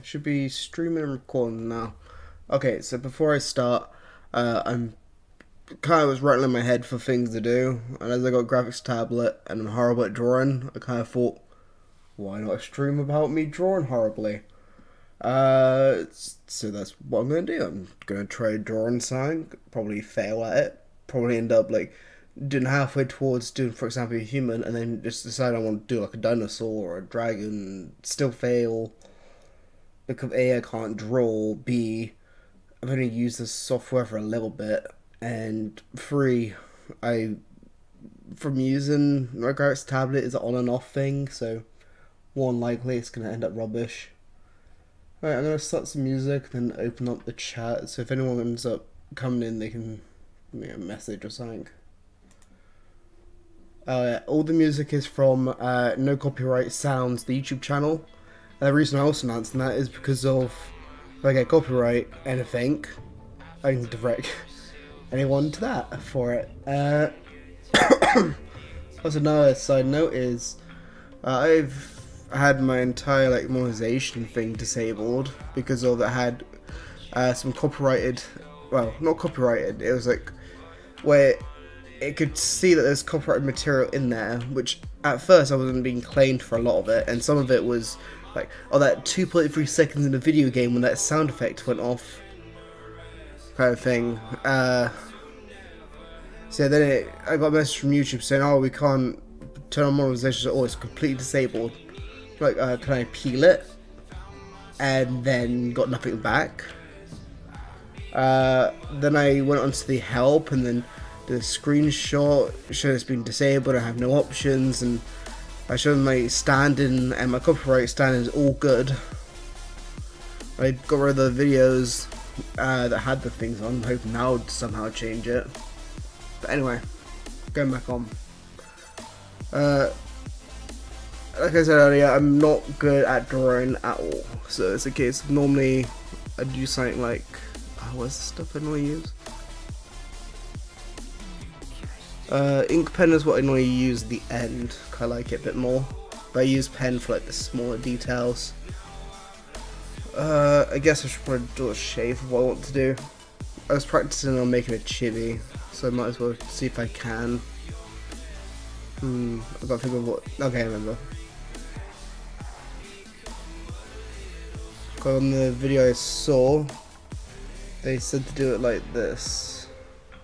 Should be streaming and recording now. Okay, so before I start, I'm kind of was rattling my head for things to do, and as I got a graphics tablet and I'm horrible at drawing, I kind of thought, why not a stream about me drawing horribly? So that's what I'm gonna do. I'm gonna try drawing something, probably fail at it, probably end up like doing halfway towards doing, for example, a human, and then just decide I want to do like a dinosaur or a dragon, still fail. Because A, I can't draw, B, I've only used this software for a little bit, and 3, I, from using my graphics tablet, is an on and off thing, so more than likely it's going to end up rubbish. Alright, I'm going to start some music, then open up the chat, so if anyone ends up coming in, they can give me a message or something. Yeah, all the music is from No Copyright Sounds, the YouTube channel. The reason I also announced that is because of if I get copyright anything, I can direct anyone to that for it. Also, another side note is I've had my entire like monetization thing disabled because of it had some copyrighted, well, not copyrighted. It was like where it could see that there's copyrighted material in there, which at first I wasn't being claimed for a lot of it, and some of it was like, oh, that 2.3 seconds in a video game when that sound effect went off, kind of thing. So then I got a message from YouTube saying, oh, we can't turn on monetization at all, it's completely disabled. Like, can I peel it? And then got nothing back. Then I went onto the help and then did a screenshot, showed it's been disabled, I have no options, and I showed my standing and my copyright standing is all good. I got rid of the videos that had the things on, hoping that would somehow change it. But anyway, going back on. Like I said earlier, I'm not good at drawing at all. So it's a case of normally I do something like, what's the stuff I normally use? Ink pen is what I normally use at the end, I like it a bit more. But I use pen for like the smaller details. I guess I should probably do a shape of what I want to do. I was practicing on making a chibi, so I might as well see if I can. I gotta think of what. Okay, I remember. On the video I saw, they said to do it like this.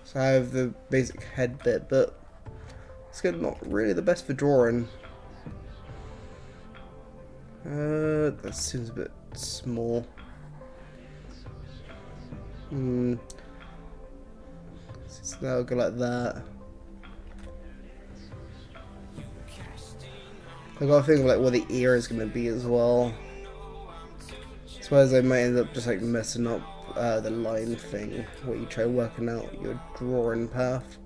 So I have the basic head bit, but it's not really the best for drawing. That seems a bit small. So that'll go like that. I gotta think of like where the ear is gonna be as well. Suppose I might end up just like messing up the line thing where you try working out your drawing path.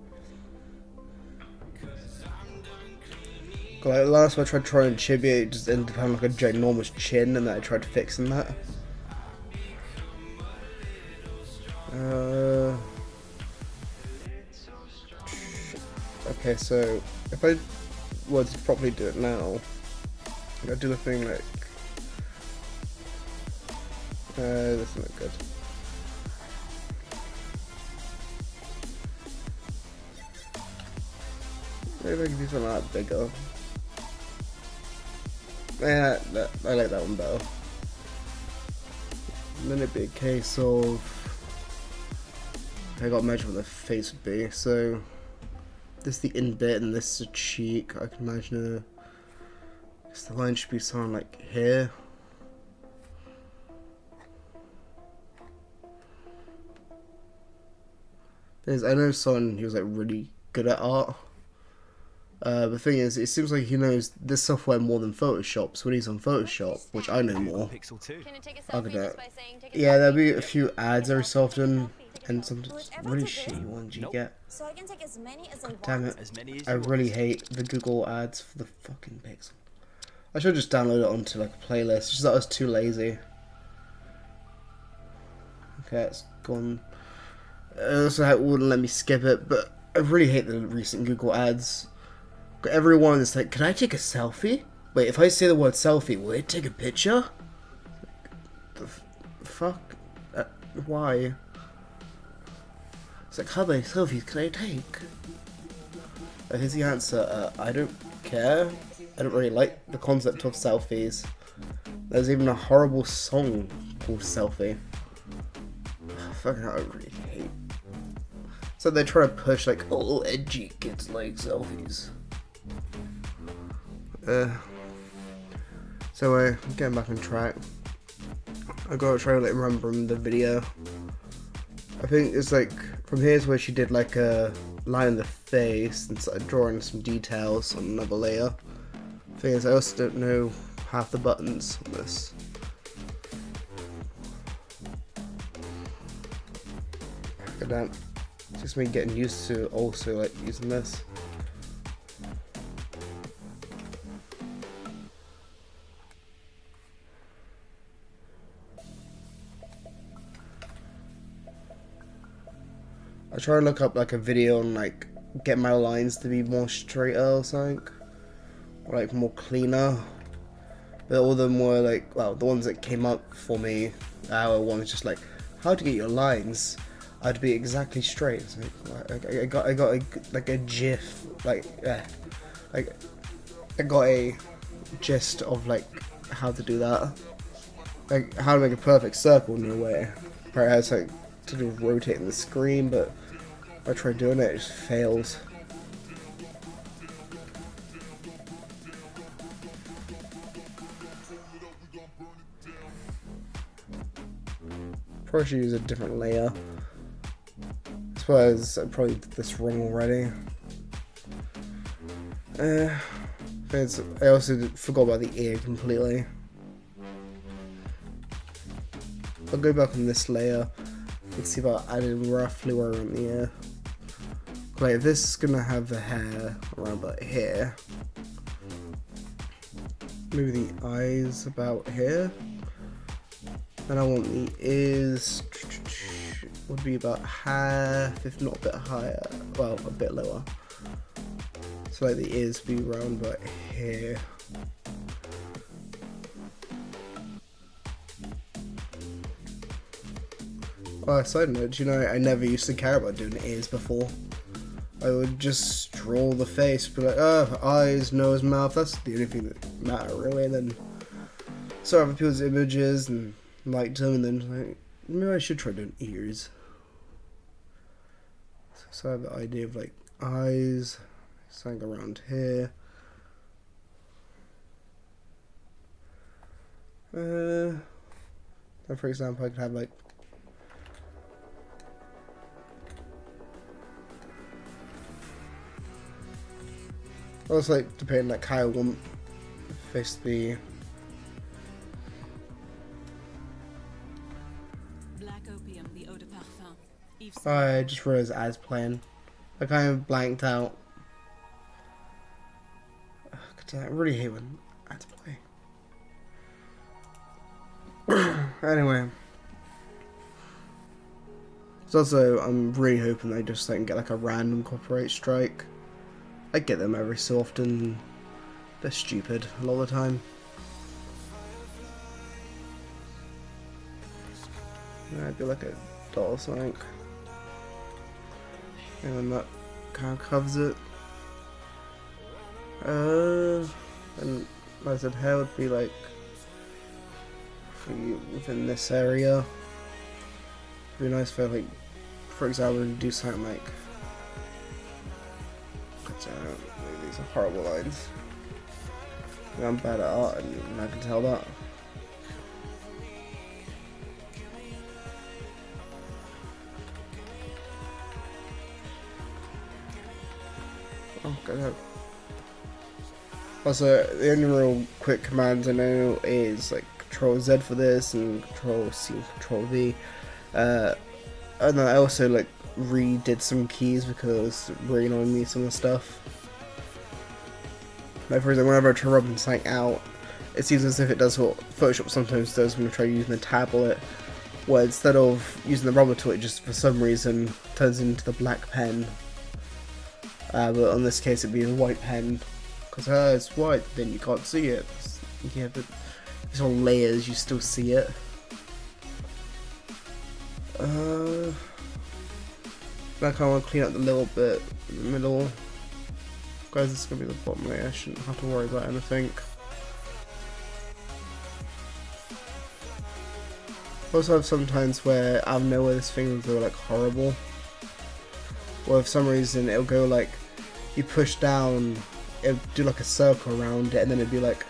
Like last time I tried drawing chibi, it just ended up having like a ginormous chin, and then I tried fixing that. Okay, so if I were to properly do it now, I'd do the thing like that's not good. Maybe I can do something like that bigger. Yeah, I like that one better. And then it'd be a case of I got to measure what the face would be. So this is the in bit and this is a cheek. I can imagine the line should be something like here. I know someone who was like really good at art. The thing is, it seems like he knows this software more than Photoshop, so when he's on Photoshop, which I know more, I could yeah, there'll be a few ads every so often, and some really shitty ones you get. God damn it, I really hate the Google ads for the fucking pixel. I should just download it onto like a playlist, it's just that I was too lazy. Okay, it's gone. Also, it wouldn't let me skip it, but I really hate the recent Google ads. Everyone is like, can I take a selfie? Wait, if I say the word selfie, will it take a picture? The fuck? Why? It's like, how many selfies can I take? Here's the answer. I don't care. I don't really like the concept of selfies. There's even a horrible song called Selfie. Fucking hell, I really hate. So they try to push like, oh, edgy kids like selfies. So getting back on track. I gotta try to like remember the video. I think it's like from here's where she did like a line in the face and started drawing some details on another layer. Thing is, I also don't know half the buttons on this. Look at that. It's just me getting used to also like using this. I try to look up like a video and like get my lines to be more straighter or something, or like more cleaner. But all of them were like, well, the ones that came up for me, our one was just like, how to get your lines to be exactly straight. So I got like a GIF, like I got a gist of like how to do that, like how to make a perfect circle in a way. Right, I was like to do rotating the screen, but I tried doing it, it just fails. Probably should use a different layer. I suppose I probably did this wrong already. I also forgot about the ear completely. I'll go back on this layer and see about adding roughly where around the ear. Like this is gonna have the hair around about here. Maybe the eyes about here. And I want the ears would be about half, if not a bit higher, well, a bit lower. So like the ears be around about here. Oh, side note, you know, I never used to care about doing ears before. I would just draw the face, be like, oh, eyes, nose, mouth, that's the only thing that matter really, and then saw other people's images and liked them, and then like, maybe I should try doing ears. So I have the idea of like eyes, something around here. And for example, I could have like also like depending like how I want face to be. Black opium, the eau de parfum. I just realized as playing. I kind of blanked out. I really hate when ads play. Anyway. So also, I'm really hoping they just like, get like a random copyright strike. I get them every so often. They're stupid a lot of the time. I'd be like a doll or something. And then that kind of covers it. And like I said, hair would be like within this area. It'd be nice for like, for example, to do something like, these are horrible lines. I'm bad at art and I can tell that. Oh god. Also, the only real quick commands I know is like Control Z for this and Control C, Control V. And then I also like redid some keys because it really annoyed me some of the stuff. Like for example, whenever I try rubbing something out, it seems as if it does what Photoshop sometimes does when I try using the tablet, where instead of using the rubber tool, it just for some reason turns into the black pen. But on this case, it'd be a white pen, because it's white, then you can't see it. You have it's on layers, you still see it. Like I want to clean up the little bit in the middle. Guys, this is going to be the bottom layer. I shouldn't have to worry about anything. Also have sometimes where out of nowhere this thing will go like horrible. Or for some reason it'll go like, you push down, it'll do like a circle around it, and then it'd be like,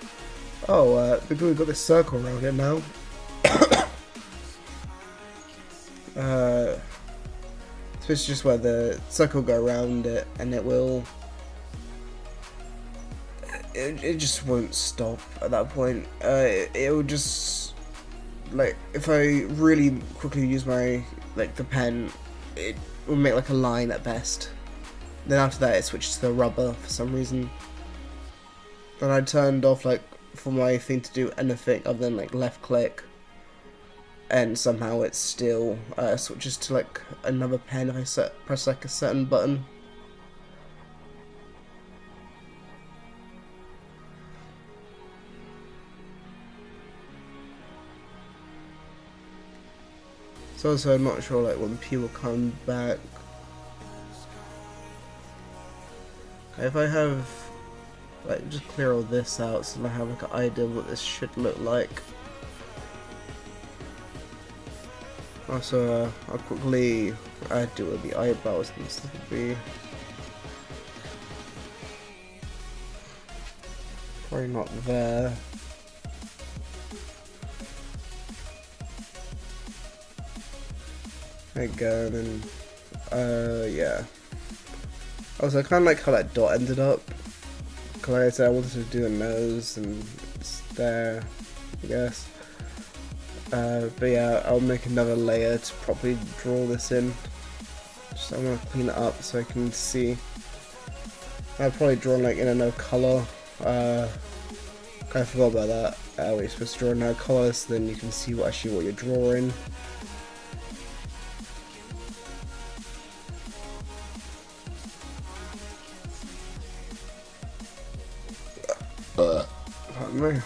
oh, because we've got this circle around it now. So it's just where the circle will go around it, and it will, it just won't stop at that point. It will just, like, if I really quickly use my, like, the pen, it will make like a line at best. Then after that it switches to the rubber for some reason. Then I turned off, like, for my thing to do anything other than like left click, and somehow it still switches to like another pen if I press like a certain button. So also I'm not sure like when people come back. If I have, like, just clear all this out so I have like an idea of what this should look like. Also, I'll quickly do with the eyebrows and stuff would be. Probably not there. There you go, then, yeah. Also, I kind of like how that dot ended up. Because like I said, I wanted to do a nose, and it's there, I guess. But yeah, I'll make another layer to properly draw this in. Just I want to clean it up so I can see. I'll probably draw like in a no color. I forgot about that. We're supposed to draw no color, so then you can see what you're drawing. Pardon me.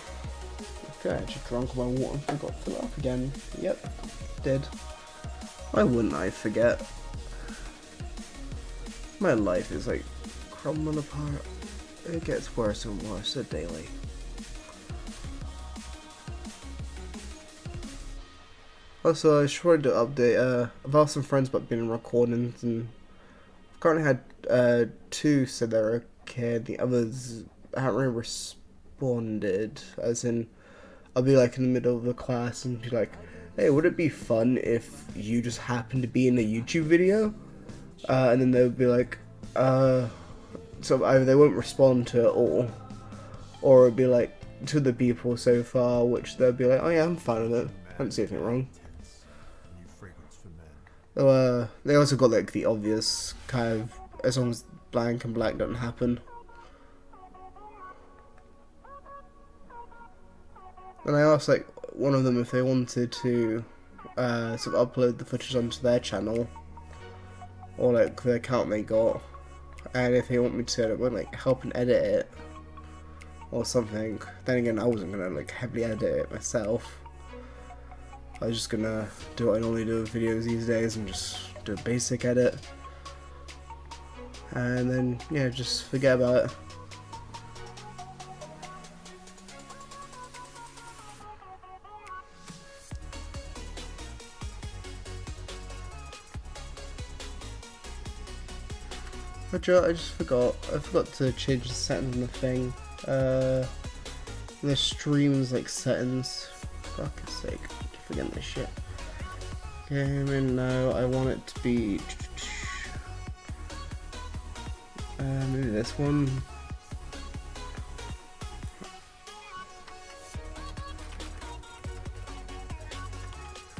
Okay, I just drank my water and forgot to fill it up again. Yep, did. Why wouldn't I forget? My life is like crumbling apart. It gets worse and worse daily. Also, I just wanted to update. I've asked some friends about being in recordings, and I've currently had 2 said they're okay. The others haven't really responded. As in, I'll be like in the middle of the class and be like, "Hey, would it be fun if you just happened to be in a YouTube video?" And then they'll be like, so either they won't respond to it all, or it'll be like to the people so far, which they'll be like, "Oh yeah, I'm fine with it. I don't see anything wrong." So, they also got like the obvious kind of, as long as blank and black don't happen. And I asked like one of them if they wanted to sort of upload the footage onto their channel, or like the account they got, and if they want me to like help and edit it or something. Then again, I wasn't gonna like heavily edit it myself. I was just gonna do what I normally do with videos these days and just do a basic edit, and then yeah, just forget about it. But I just forgot. I forgot to change the settings on the thing. The streams like settings. Fuck's sake, I keep forgetting this shit. Okay, and now I want it to be maybe this one.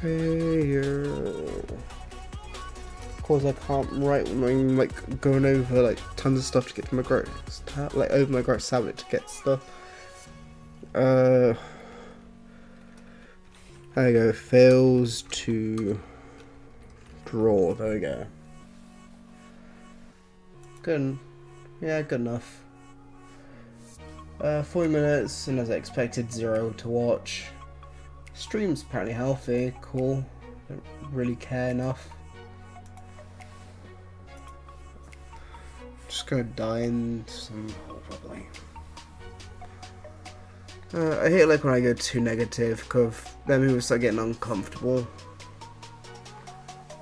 Here. Of course, I can't write when I'm like going over like tons of stuff to get to my Gross tab, like over my Gross tablet to get stuff. There we go. Fails to draw. There we go. Good. Yeah, good enough. 40 minutes, and as I expected, 0 to watch. Stream's apparently healthy. Cool. Don't really care enough. Just gonna die in some hole probably. I hate like when I go too negative, because then people start getting uncomfortable.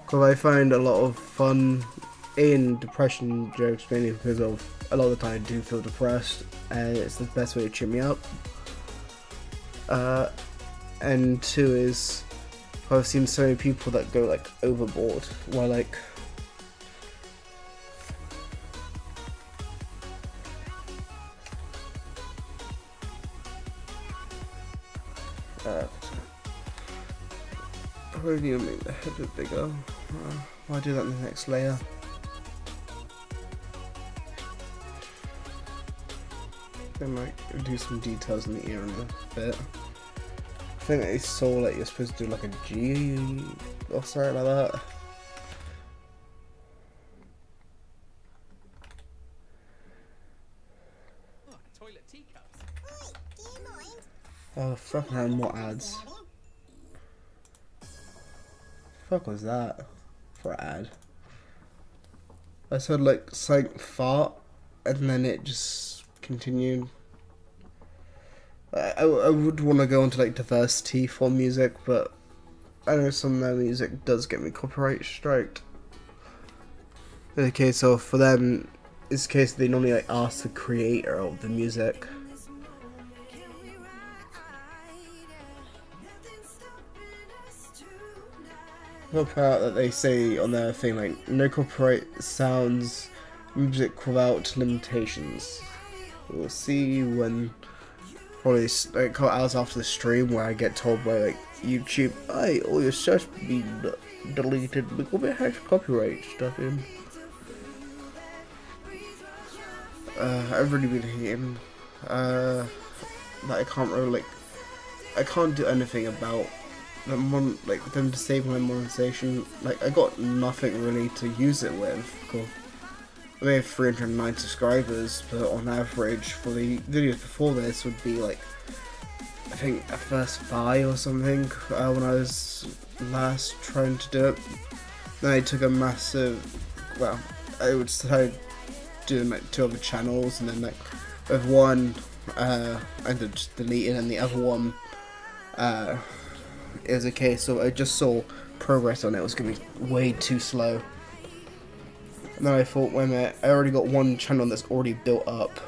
Because I find a lot of fun in depression jokes, mainly because of a lot of the time I do feel depressed, and it's the best way to cheer me up. And two is, I've seen so many people that go like overboard, while like probably need to make the head a bit bigger. I'll do that in the next layer. I might do some details in the ear in a bit. I think I saw like you're supposed to do like a G or something like that. Toilet teacups. Oh fucking hell, more ads. Fuck was that for an ad? I said like something fart and then it just continued. I would want to go into like diversity for music, but I know some of their music does get me copyright striked. In the case of, for them, it's the case they normally like ask the creator of the music. I'll put out that they say on their thing like, no copyright sounds, music without limitations. We'll see when, probably like a couple hours after the stream, where I get told by like YouTube, "Hey, all your stuff's been deleted because it has copyright stuff in." I've really been hating that I can't really like, I can't do anything about them, like them disabling my monetization. Like I got nothing really to use it with. Cool. I may have 309 subscribers, but on average for the videos before this would be like, I think a first 5 or something when I was last trying to do it. Then I took a massive, well, I would start doing like 2 other channels, and then like with one I ended up just deleting, and the other one it was a case of I just saw progress on it was going to be way too slow. And then I thought, wait a minute, I already got one channel that's already built up.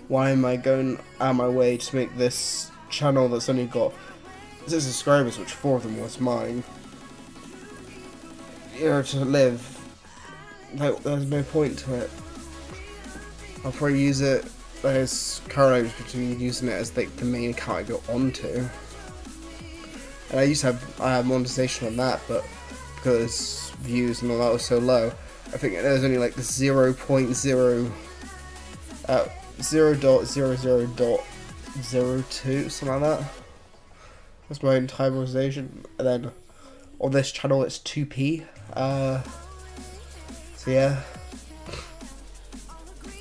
Why am I going out of my way to make this channel that's only got 6 subscribers, which 4 of them was mine, you know, to live? Like, there's no point to it. I'll probably use it as currently I was continuing using it as like the main account I go onto. And I used to have monetization on that, but because views and all that was so low, I think there was only like 0.0 0.00.02, something like that. That's my entire monetization. And then on this channel it's 2p. So yeah.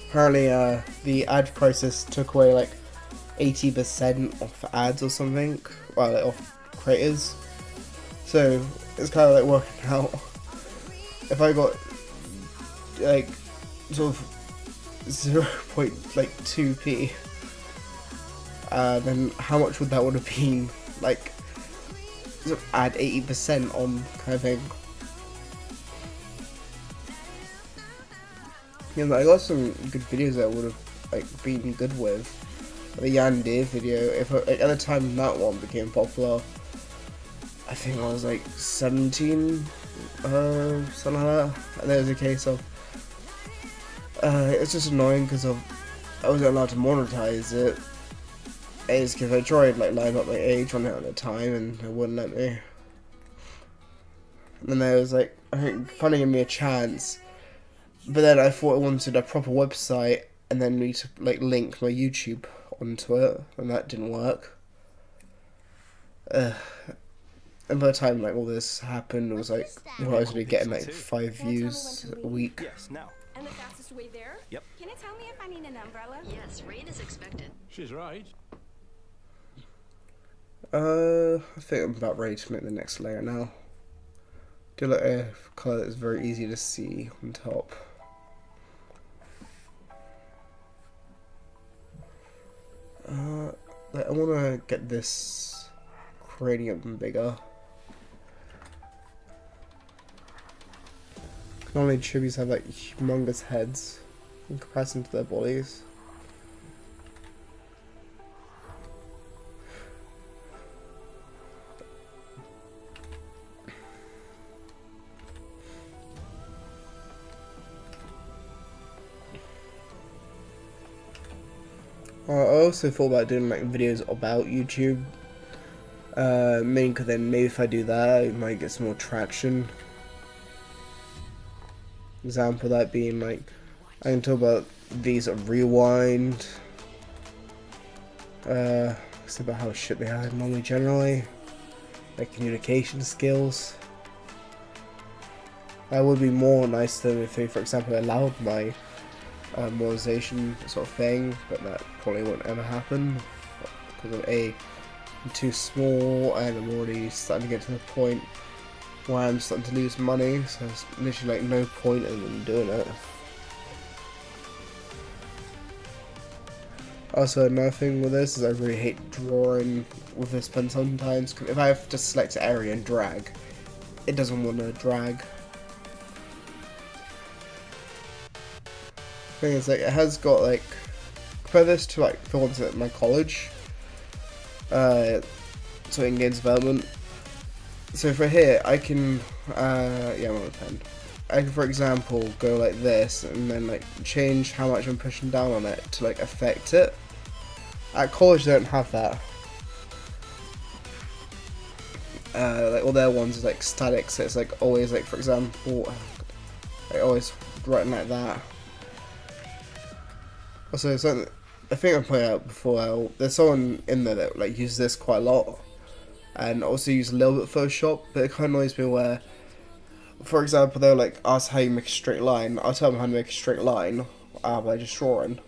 Apparently the ad crisis took away like 80% off ads or something. Well, like, off creators. So it's kind of like working out. If I got like sort of 0.2p, then how much would that would have been? Like, sort of add 80% on kind of thing. Yeah, I got some good videos that would have like been good with. The Yandir video, if I, like, at the time that one became popular, I think I was like 17, something like that. And there was a case of it's just annoying because I wasn't allowed to monetize it. It's because I tried like lying up my age on it at the time and it wouldn't let me. And then there was like, I think, finally gave me a chance, but then I thought I wanted a proper website and then need to like link my YouTube onto it, and that didn't work. And by the time like all this happened, it was like, well, I was only getting like 5 views a week. Yes, now. And the fastest way there? Yep. Can it tell me if I need an umbrella? Yes, rain is expected. She's right. I think I'm about ready to make the next layer now. Do like a colour that's very easy to see on top. I want to get this cranium bigger. Normally chibis have like humongous heads in comparison to their bodies. I also thought about doing like videos about YouTube. Mainly because then maybe if I do that, it might get some more traction. Example of that being like, I can talk about these rewind. It's about how shit they are normally generally. Like communication skills. That would be more nice than if they, for example, allowed my monetization sort of thing, but that probably won't ever happen because of A, I'm too small and I'm already starting to get to the point where I'm starting to lose money, so there's literally like no point in them doing it. Also, another thing with this is I really hate drawing with this pen sometimes, because if I have to select an area and drag, it doesn't want to drag. Thing is, like, it has got like, compare this to like the ones at my college, so in games development. So for here, I can, yeah, I'm on a pen. I can, for example, go like this and then like change how much I'm pushing down on it to like affect it. At college, they don't have that. Like all their ones is like static, so it's like always like, for example, like always writing like that. Also, something I think I pointed out before, there's someone in there that like uses this quite a lot, and also use a little bit of Photoshop, but it kind of annoys me where, for example, they'll like ask how you make a straight line. I'll tell them how to make a straight line by just drawing,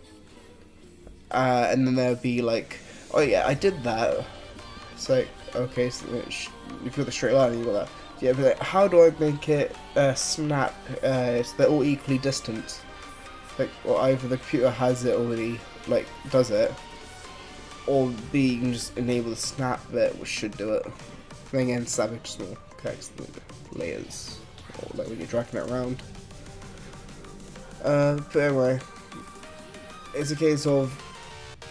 and then they'll be like, "Oh yeah, I did that." It's like, okay, so if you've got the straight line, you got that. Yeah, but like, how do I make it snap? So they're all equally distanced. Like, or either the computer has it already, like, does it, or B, you can just enable the snap bit, which should do it. Then again, snap just more connects the layers, or like when you're dragging it around. But anyway, it's a case of,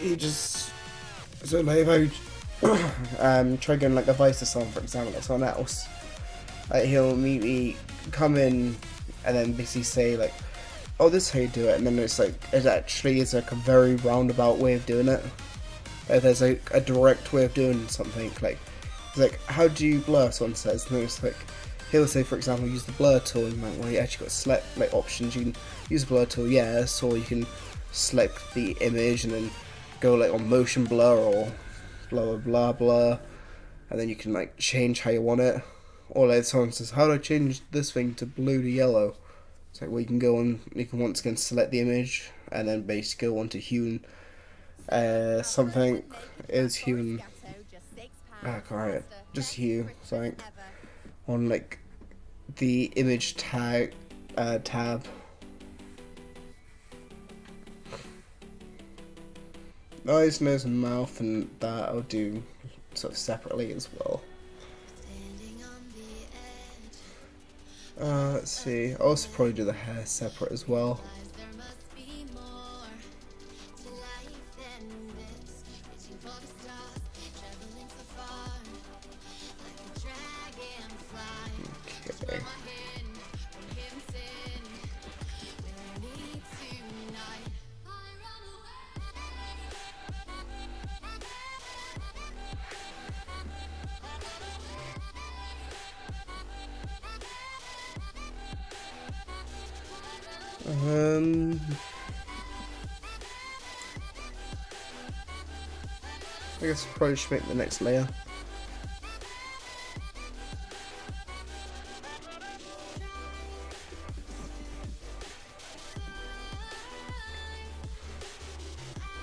you just, so like if I try getting like advice to someone, for example, like someone else, like he'll immediately come in and then basically say like, oh, this is how you do it, and then it's like, it actually is like a very roundabout way of doing it. There's like a direct way of doing something, like, it's like, how do you blur, someone says, and then it's like, he'll say, for example, use the blur tool, and like, well, you actually got select, like, options, you can use the blur tool, yes, or you can select the image, and then go, like, on motion blur, or blah, blah, blah, blur, and then you can, like, change how you want it, or like, someone says, how do I change this thing to blue to yellow? It's like, well, you can go on, you can once again select the image, and then basically go on to hue, something is hue, alright, just hue, something, on like, the image tag, tab. Eyes, nose and mouth, and that I'll do sort of separately as well. Let's see, I'll also probably do the hair separate as well. Okay. I guess I probably should make the next layer.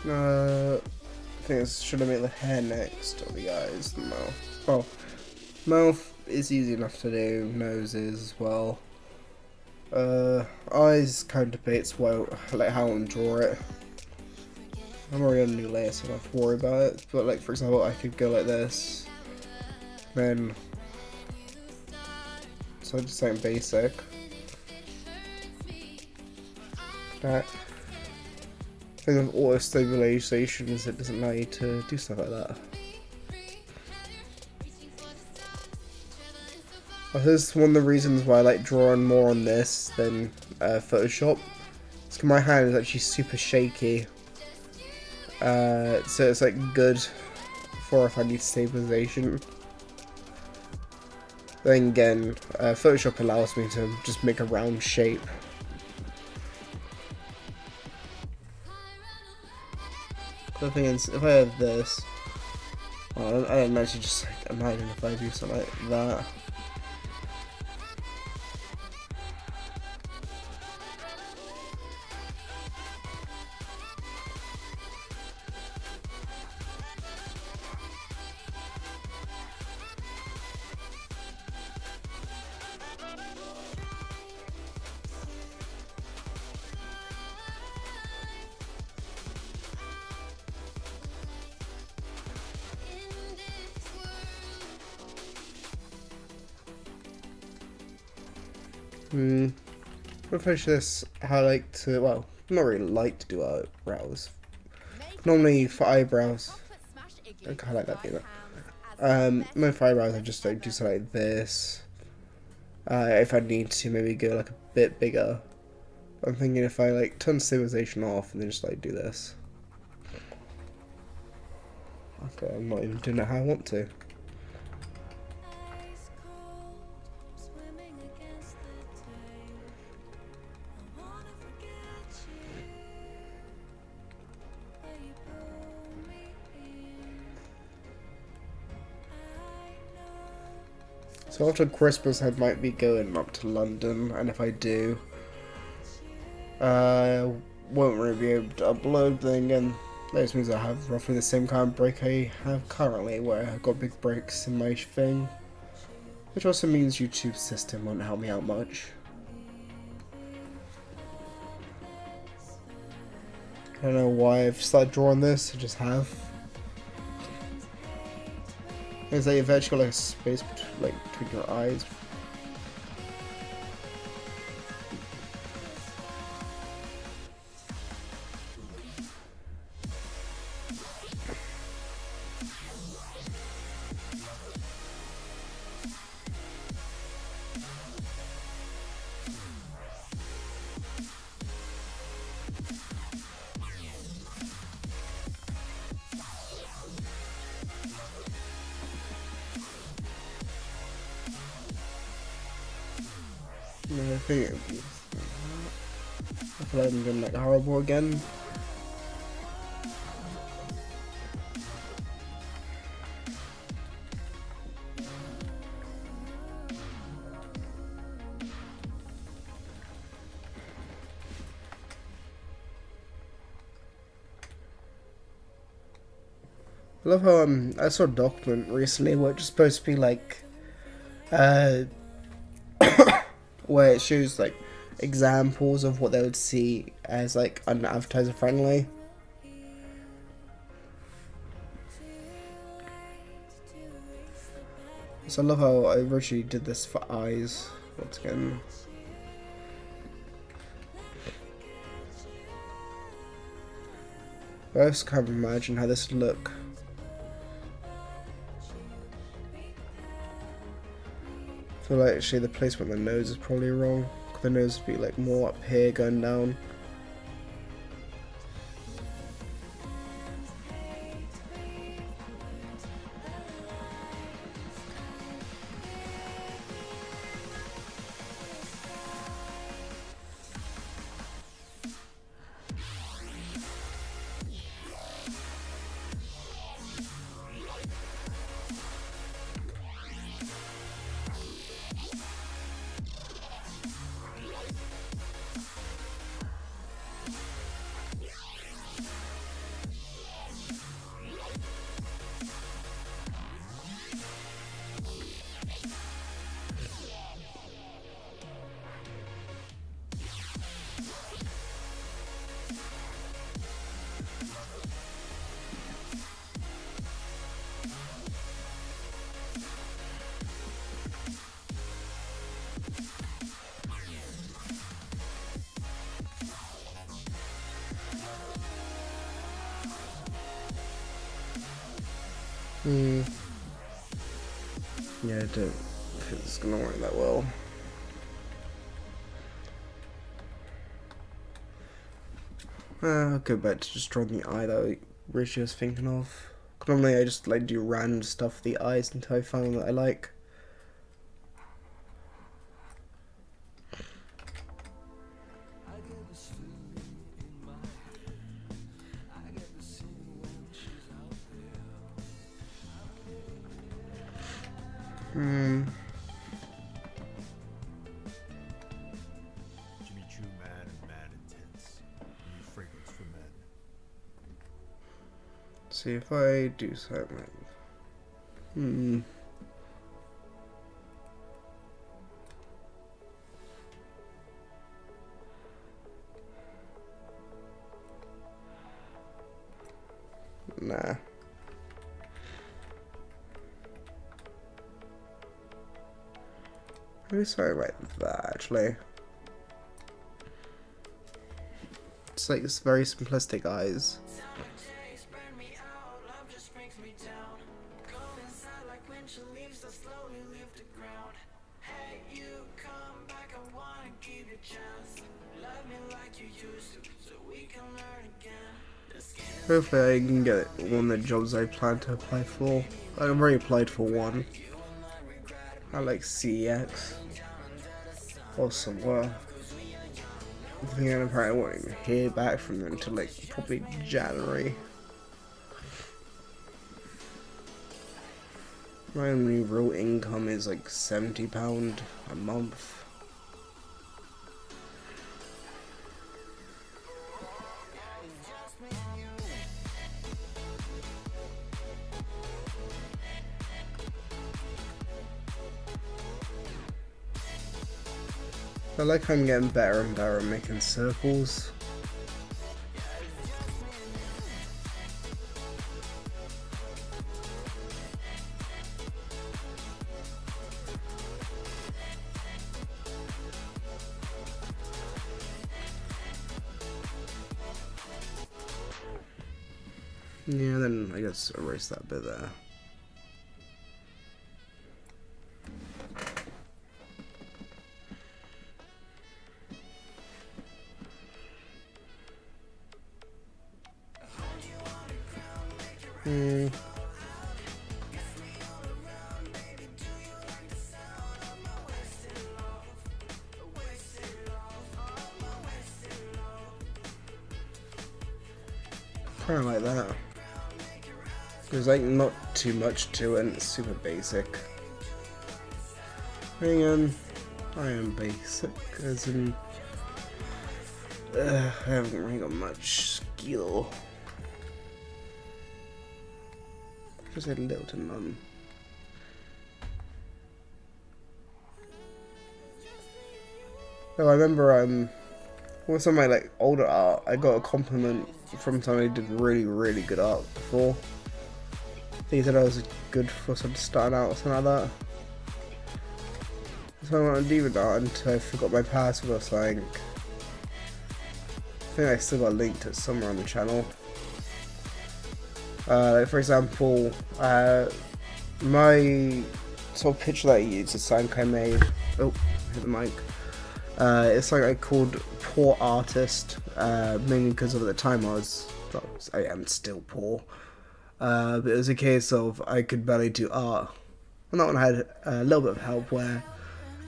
I think I should have made the hair next, or the eyes, the mouth. Oh, mouth. is easy enough to do. Noses as well. Eyes kind of debates well, like how I want to draw it. I'm already on a new layer, so I don't have to worry about it. But like for example, I could go like this, then so just something basic. That thing of auto stabilization is it doesn't allow you to do stuff like that. This is one of the reasons why I like drawing more on this than Photoshop. It's 'cause my hand is actually super shaky, so it's like good for if I need stabilization. Then again, Photoshop allows me to just make a round shape. The thing is, if I have this, well, I don't actually just like, imagine if I do something like that. I'll finish this. I like to, well, not really like to do eyebrows. Normally for eyebrows, I kind of like that being my for eyebrows, I just like do something like this. If I need to, maybe go like a bit bigger. I'm thinking if I like turn stabilization off and then just like do this. Okay, I'm not even doing it how I want to. So after Christmas I might be going up to London, and if I do, I won't really be able to upload. Then again, that just means I have roughly the same kind of break I have currently, where I've got big breaks in my thing. Which also means YouTube's system won't help me out much. I don't know why I've started drawing this, I just have. It's like you've actually got like a space between your eyes. I think I feel like I'm doing like horrible again. I love how I saw a document recently where it's just supposed to be like where it shows like examples of what they would see as like unadvertiser friendly. So I love how I originally did this for eyes once again. I just can't imagine how this would look. I feel like actually the placement of the nose is probably wrong. The nose would be like more up here going down. Yeah, I don't think it's gonna work that well. I'll go back to just drawing the eye that I originally was thinking of. Normally I just like do random stuff with the eyes until I find one that I like. Jimmy Choo Man and Man Intense. New fragrance for men. See if I do something like nah. Maybe something like that actually. It's like it's very simplistic eyes. Hopefully I can get one of the jobs I plan to apply for. I've already applied for one. I like CEX. Or somewhere. I think I probably won't even hear back from them until like probably January. My only real income is like £70 a month. I like how I'm getting better and better at making circles. Yeah, then I guess erase that bit there. Kind of like that. There's like not too much to it and it's super basic. Hang on, I am basic as in I haven't really got much skill. Just a little to none. Oh, I remember with some of my like older art, I got a compliment from someone who did really good art before. They said I was good for some starting out or something like that. So I wanted to do with art until I forgot my password or something. I think I still got linked to it somewhere on the channel. Like for example, my sort of picture that I used, the sign I made. Oh, hit the mic. It's like I called Poor Artist, mainly because of the time I am still poor. But it was a case of I could barely do art. And that one had a little bit of help where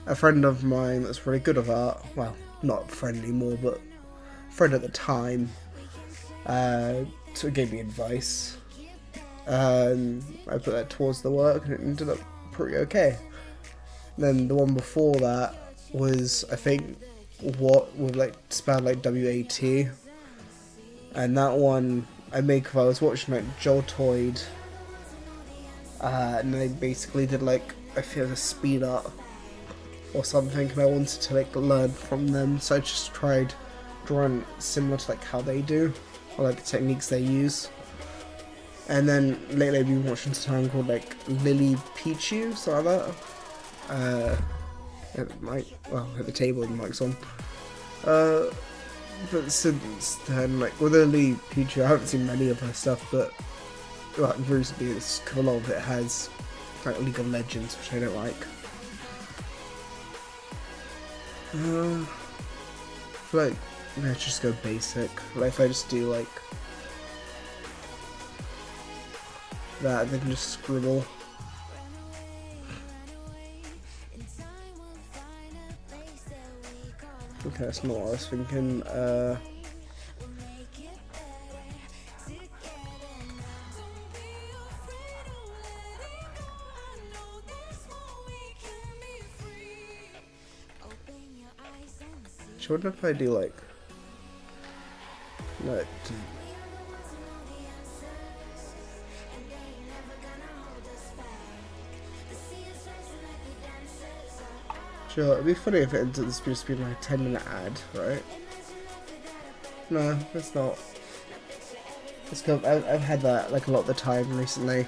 a friend of mine that's really good at art, well, not a friend anymore, but a friend at the time, sort of gave me advice. I put that towards the work and it ended up pretty okay. Then the one before that was, I think, what with like spelled like WAT, and that one I made because I was watching like Joltoid, and they basically did like I feel a speed up or something, and I wanted to like learn from them, so I just tried drawing similar to like how they do or like the techniques they use. And then lately I've been watching something called like Lily Pichu, something like that. At the mic, well, at the table and the mic's on. But since then, like with Lily Pichu, I haven't seen many of her stuff, but Like recently, it's a lot of it has like League of Legends, which I don't like. I feel like let's just go basic. Like if I just do like that, then just scribble. Okay, that's not what I was thinking. I wonder if I do like no. Sure, it'd be funny if it ends up just being like a 10-minute ad, right? No, it's not. It's cool. I've had that like a lot of the time recently.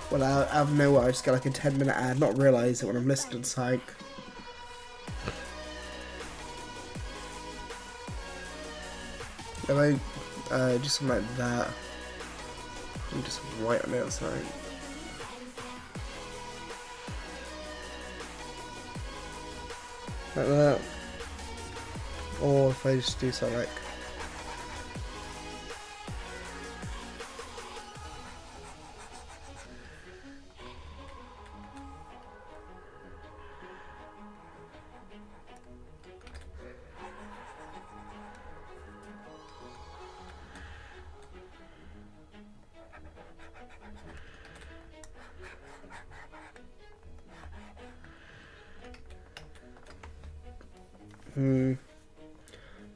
Well, out of nowhere, I just get like a 10-minute ad, not realise it when I'm listening to Psych. If I do something like that, I'm just right on the outside. Like that. Or if I just do something like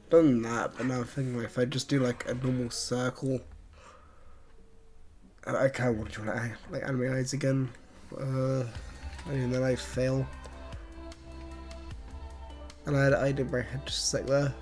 done that, but now I'm thinking like if I just do like a normal circle, I kind of want to try like anime eyes again, and then I fail, and I did my head just like there.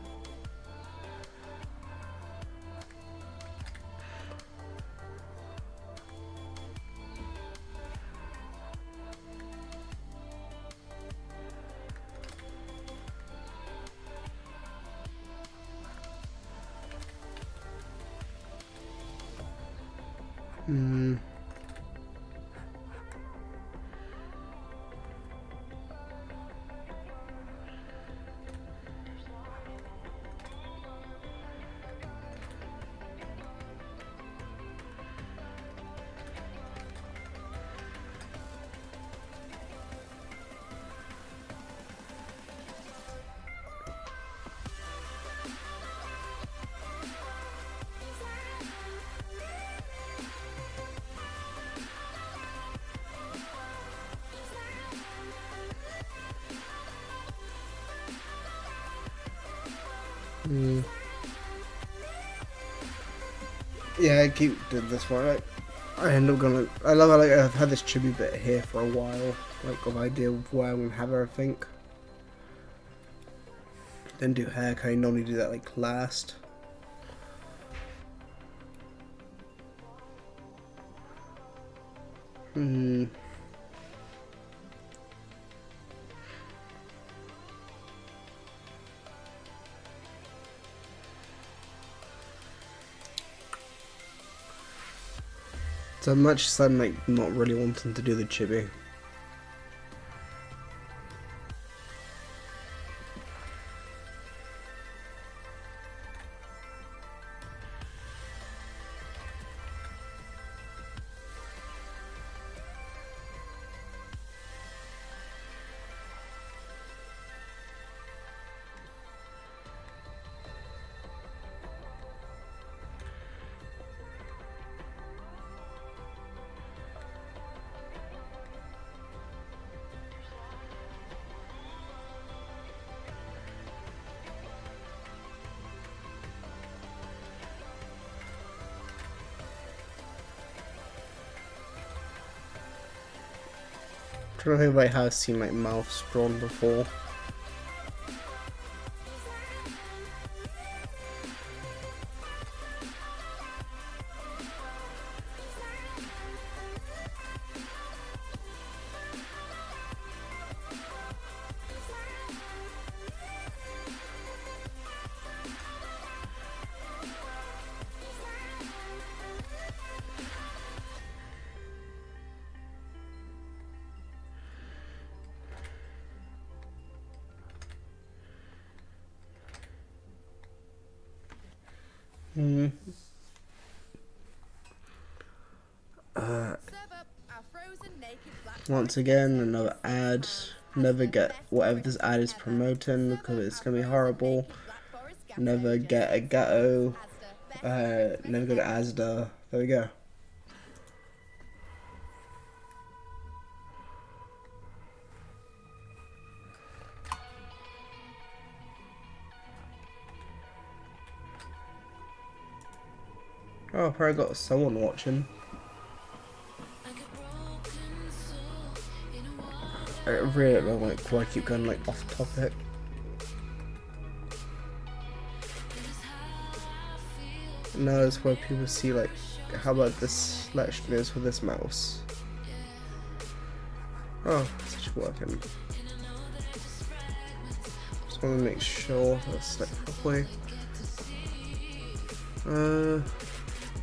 Yeah, I keep doing this one. Like, I end up gonna. I love how like I've had this chibi bit here for a while, like of idea of where I'm gonna have everything. Then do hair. Can I normally do that like last? So much as I'm like not really wanting to do the chibi. I don't think I have seen like mouths drawn before. Hmm. Serve up our frozen naked black Once again, another ad. Never get whatever this ad is promoting because it's gonna be horrible. Never get a Gatto. Never go to Asda. There we go. Oh, I've probably got someone watching. I really don't know why I keep going like off topic. No, it's where people see like, how about this Let's videos with this mouse? Oh, it's actually working. Just want to make sure that's set properly.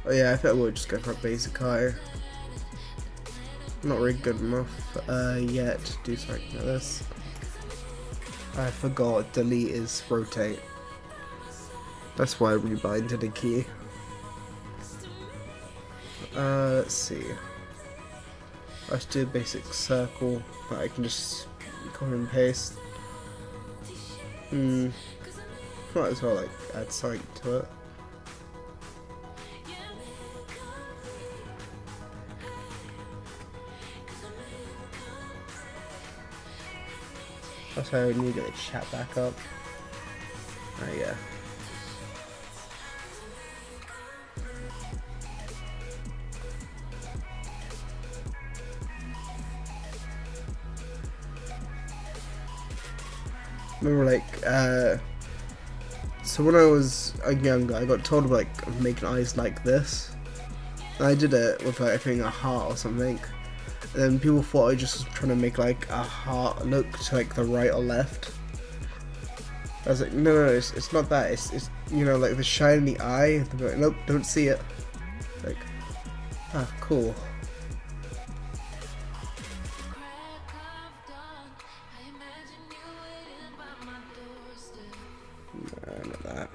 Oh yeah, I think I will just go for a basic eye. Not really good enough yet to do something like this. I forgot delete is rotate. That's why I rebind to the key. Let's see. Let's do a basic circle that I can just copy and paste. Might as well like add something to it. That's how I need to get the chat back up. Oh yeah. Remember like so when I was younger I got told like making eyes like this. And I did it with like I think a heart or something. And then people thought I just was trying to make like a heart look to like the right or left. I was like, no, it's not that. It's you know like the shine in the eye. Like, nope, don't see it. Like, ah, cool. No, not that.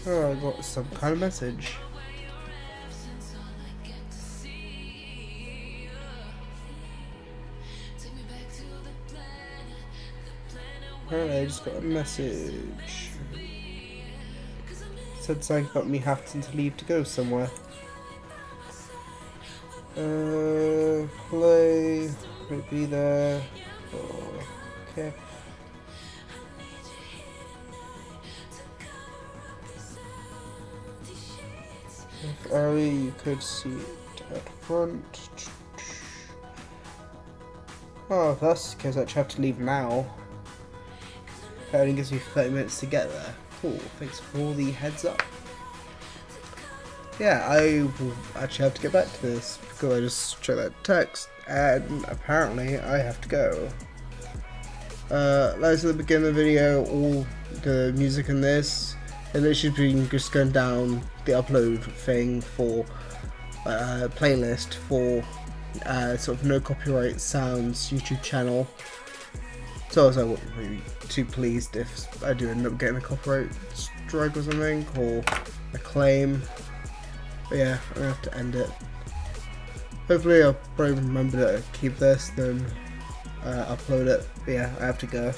Oh, I got some kind of message. Apparently I just got a message. Said something about me having to leave to go somewhere. Play, might be there. Oh, okay. If early you could see it at front. Oh, if that's the case, I actually have to leave now. It only gives me 30 minutes to get there. Cool, thanks for all the heads up. Yeah, I will actually have to get back to this because I just checked that text and apparently I have to go. Like I said at the beginning of the video, all the music in this, it literally been just going down the upload thing for playlist for sort of no copyright sounds YouTube channel. So I wouldn't really be too pleased if I do end up getting a copyright strike or something, or a claim. But yeah, I'm gonna have to end it. Hopefully I'll probably remember to keep this, then upload it. But yeah, I have to go.